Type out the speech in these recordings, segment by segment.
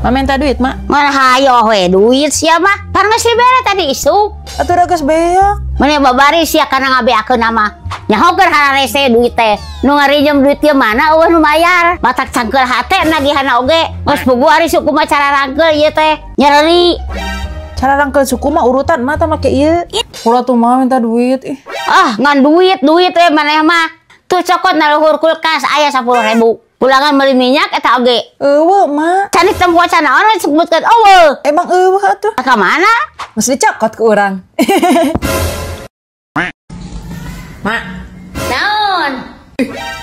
Ma minta duit, Mak. Mana hayo we duit sia mah. Kan geus dibere tadi isuk. Atuh da geus beak. Mana babari sia kana ngabeakeun nama. Nyahokeun hararese duit teh. Nu ngarinjem duit teh mana eueuh nu bayar. Batak cangkeul hate nagihanna oge. Geus pugu ari suku mah cara rangkeul ieu teh. Nyeri. Cara rangkeul suku mah urutan mah tah make ieu. Ulah tuh mah minta duit ih. Ah, ngan duit we maneh mah. Tuh cokot na luhur kulkas aya 10.000. Pulangan beli minyak eta oge. Eueuh, Mak. Canik tempo cana orang disebutkeun eueuh. Emang eueuh atuh. Ka mana? Mesti dicokot ke urang. Mak, Naon?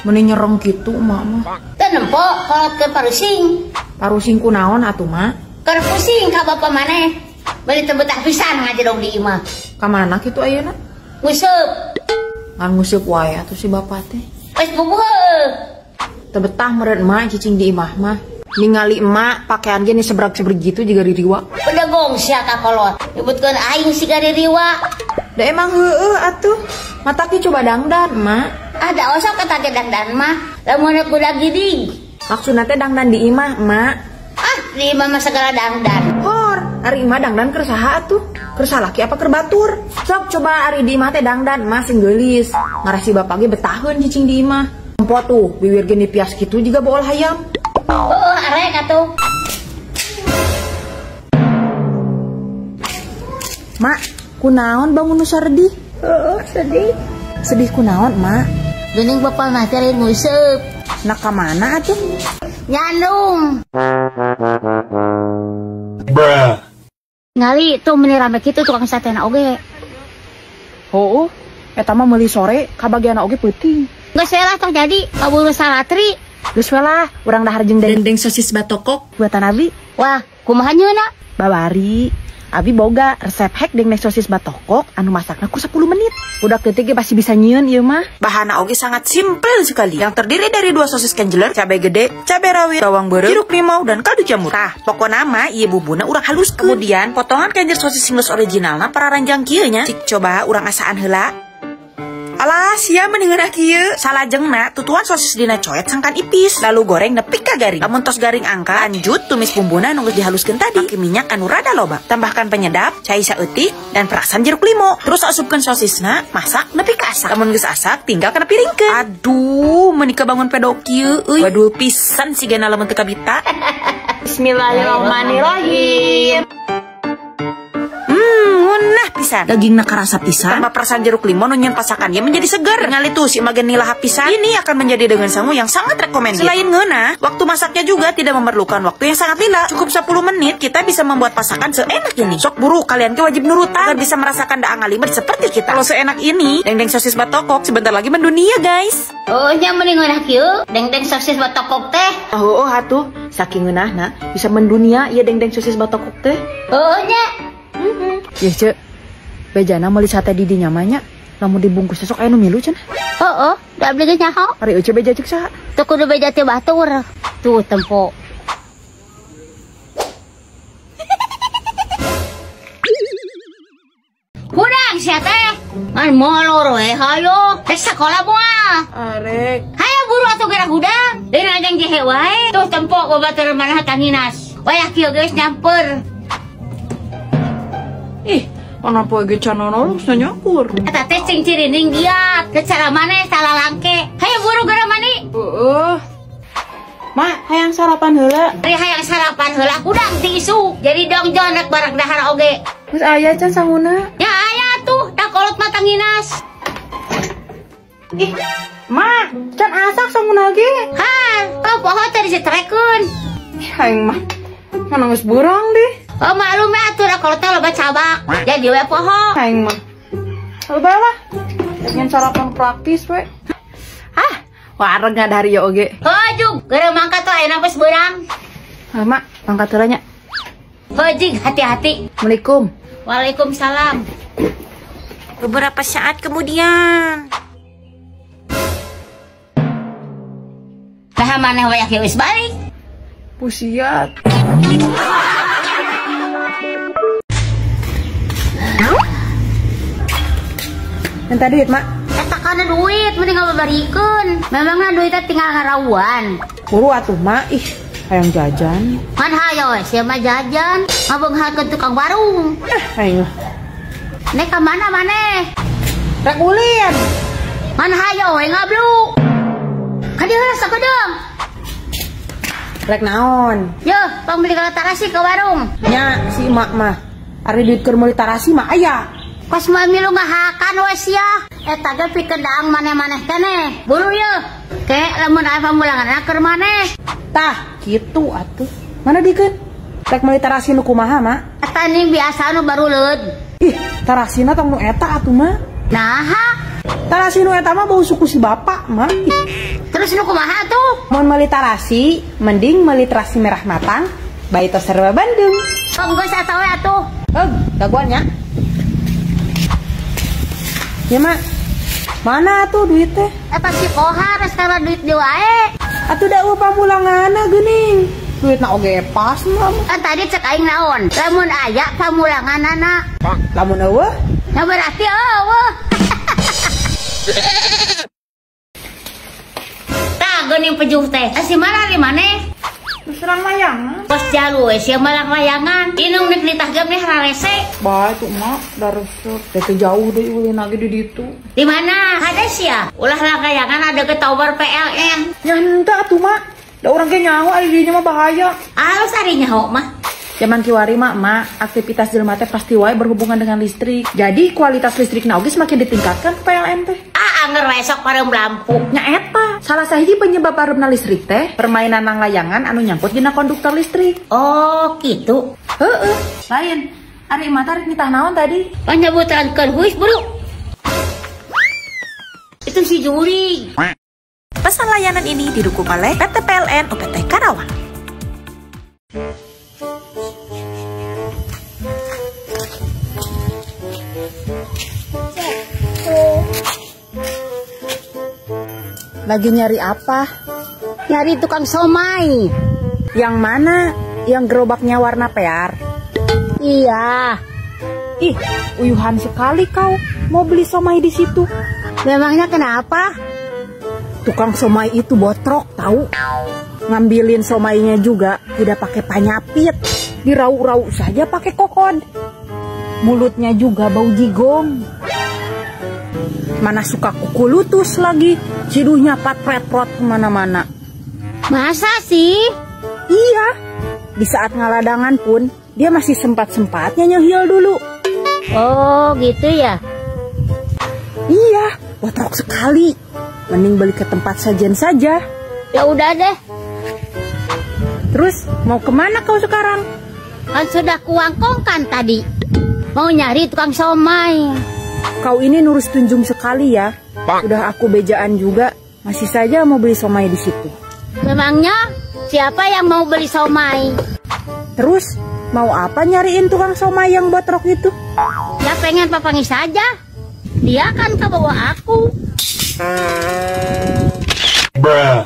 mending nyerong gitu, Mak mah. Teu nempo kolot ke parusing. Parusing kunaon atuh, Mak? Keur pusing ka bapa maneh. Beli teu betah pisan ngajedog di imah. Ka mana kitu ayeuna? Nguseup. Ngan nguseup wae atuh si bapak teh. Wes puguh heuh. Teu betah meureun emak cicing di imah mah. Ningali emak pakaian ge sebrag-sebrag gitu juga di riwa. Udah gong sia ka kolot. Nyebutkeun aing si ka di riwa. Da emang heueuh atuh. Mata ki coba dangdan, Mak. Ada osok kata ge dangdan mah. Lamun budak gidig. Maksudna teh dangdan di imah, Mak. Ah, di imah mah segala dangdan. Hor, ari imah dangdan keur saha atuh? Keur salaki apa keur batur? Sok coba ari di imah teh dangdan, Mak sing geulis. Ngarasi bapak ge betaheun cicing di imah. Empo tuh, bibir ge dipias kitu juga baol hayam. Oh, arek atuh. Mak, kunaon bangun nu sedih? Sedih. Sedih kunaon, Mak? Geuning bapak mah teh nguseup. Nak ka mana atuh? Nyandung. Bruh. Ngali tuh meni rame kitu tukang satena oge. Oh, eta mah meuli sore kabagianna oge peuting. Geus we lah tong jadi kaburu salatri. Geus we lah, urang dahar jeung dendeng sosis batokok buatan Abi. Wah, kumaha nyeuna? Babari, Abi boga resep hack dendeng sosis batokok anu masakna ku 10 menit. Budak teutik ge pasti bisa nyieun ieu mah. Bahanna oge sangat simpel sekali. Yang terdiri dari 2 sosis kenjeler, cabai gede, cabai rawit, bawang beureu, jeruk limau dan kaldu jamur. Tah, pokona mah ieu bubuna urang haluskeun. Kemudian potongan kenjer sosis singless originalna para ranjang kieu nya. Cik coba urang asaan heula. Alah, sia mendengar kieu. Salajengna tutuan sosis dina coet sangkan ipis, lalu goreng nepi ka garing. Lamun tos garing angka, lanjut tumis bumbuna nu geus dihaluskeun tadi. Pake minyak anu rada loba. Tambahkan penyedap, cai saeutik, dan perasan jeruk limau. Terus asupkeun sosisna, masak nepi ka asak. Lamun geus asak, tinggal kana piringkeun. Aduh, meuni bangun pedok kieu euy. Wadul pisan sigana lamun teu kabita. Bismillahirrahmanirrahim. Ngunah pisan. Dagingna karasa pisan. Tambah perasan jeruk limau nunyan pasakannya menjadi segar. Ngali tuh si magen nilah pisan. Ini akan menjadi dengan sangu yang sangat rekomendasi. Selain ngeunah, waktu masaknya juga tidak memerlukan waktu yang sangat lila. Cukup 10 menit kita bisa membuat pasakan seenak ini. Sok buru kalian ke wajib nurutan agar bisa merasakan daang alimet seperti kita. Kalau seenak ini, dendeng sosis batokok sebentar lagi mendunia, guys. Oh, nya mending ngeunah kieu, dendeng sosis batokok teh. Oh, atuh, saking ngeunahna bisa mendunia ieu dendeng sosis batokok teh. Oh, nya. Ya cek, bejana meuli sate di dinya mah nya. Lamun dibungkus sok aya nu milu cenah. Oh, da beli ge nyaho. Ari eueuh beja cek saha? Teu kudu beja teh batur. Tuh tempo. Kurang sia teh. Ngan molor we hayo. Teh sakola moal. Arek. Hayo buru atuh gerak hudang. Deui rajang jehe wae. Tuh tempo babatur manaha tanginas. Wayah kieu geus nyamper. Ih, kenapa ge canono geus nyampur? Eta teh cing cirining giat. Teu cara maneh salah langke. Hayo buru geura mani. Mak, hayang sarapan heula. Ari hayang sarapan heula kudang tisu. Jadi dongjon rek barak dahar oge. Geus aya can sanguna. Ya aya tuh, da kolot mata nginas. Ih, Mak, can asak sanguna ge. Han, poho teh disitrekeun. Hayang mah. Mana geus burang deh. Oh maklum ya atuh da kolot teh loba cabak. Jadi we poho. Hayang mah. Loba lah. Pengen sarapan praktis we. Wareg ngadari ya oge. Hojug, geura mangkat tuh ayeuna geus beurang. Mak, mangkat heula nya. Hojig, hati-hati. Assalamualaikum. Waalaikumsalam. Beberapa saat kemudian. Nah maneh we geus balik. Pusiat. Minta duit, Mak. Eta kana duit, mending ngabarikeun. Memangna duitnya tinggal ngarawuan. Buru atuh, Mak. Ih, Hayang jajan. Man hayo siapa jajan? Ngabenghakeun tukang warung. Ayo. Nek ka mana maneh? Rek ulin. Man hayo we ngablu. Kadeung sakedeung. Rek naon? Yo, pambeli ka tarasi ke warung. Nya si emak mah. Ari duit keur meuli tarasi mah aya. Pas mamilu ngahakan we sia. Eta ge pikeun daang maneh-maneh keneh. Buru ye. Ke lamun aya pamulanganna keur maneh. Tah, kitu atuh. Mana dikeun? Rek meuli tarasi nu kumaha, Mak? Eta ning biasa nu baruleud. Ih, tarasina tong nu eta atuh mah. Naha? Tarasi nu eta mah bau suku si bapak, Mak. Terus nu kumaha tuh? Mun meuli tarasi, mending meuli terasi merah matang, bayi tos serba Bandung. Penggeus eta we atuh. Daguannya. Ya, Mak. Mana atuh duit teh? Eta si Kohar sekarang duit di wae. Atuh da eueuh pamulanganna geuning. Duitna oge pas mah. Kan tadi cek aing naon? Lamun aya pamulanganana. Lamun eueuh? Ya berarti eueuh. Tah geuning pejuh teh. Si mana di maneh? Serang layangan. Pos jalu sia malang layangan. Inung nek ditagem nih rarese. Bae tuh Mak, da resep. Teh jauh deui ulin lagi di ditu. Di mana? Ada sia. Ulah layangan ada ke tower PLN. Ya henteu atuh Mak. Da urang ge nyaho ari dinya mah bahaya. Alus ari nyaho mah. Zaman kiwari mak, aktivitas jelema teh pasti wae berhubungan dengan listrik. Jadi kualitas listrikna oge semakin ditingkatkan ke PLN teh. Anger esok pareum lampu. Nya eta, salah sahiji penyebab paremna listrik teh permainan nang layangan anu nyangkut dina konduktor listrik. Oh, gitu. Heeh. Lain. Ari imah tarik nitah naon tadi? Panyebutankeun huis buru. Itu si Juli. Pesan layanan ini didukung oleh PT PLN UPT Karawang. Lagi nyari apa? Nyari tukang somai. Yang mana? Yang gerobaknya warna pear? Iya. Ih, uyuhan sekali kau mau beli somai di situ. Memangnya kenapa? Tukang somai itu botrok tahu. Ngambilin somainya juga tidak pakai panyapit. Dirau-rau saja pakai kokod. Mulutnya juga bau jigong. Mana suka kuku lutus lagi. Ciduhnya patret-prot kemana-mana. Masa sih? Iya. Di saat ngaladangan pun dia masih sempat-sempatnya nyehil dulu. Oh gitu ya? Iya, botrok sekali. Mending beli ke tempat sajian saja. Ya udah deh. Terus mau kemana kau sekarang? Kan sudah kuangkongkan tadi. Mau nyari tukang somai. Kau ini nurus tunjung sekali ya. Udah aku bejaan juga, masih saja mau beli somai di situ. Memangnya siapa yang mau beli somai? Terus mau apa nyariin tukang somai yang botrok itu? Ya pengen papangis saja. Dia kan ke bawah aku. Bruh.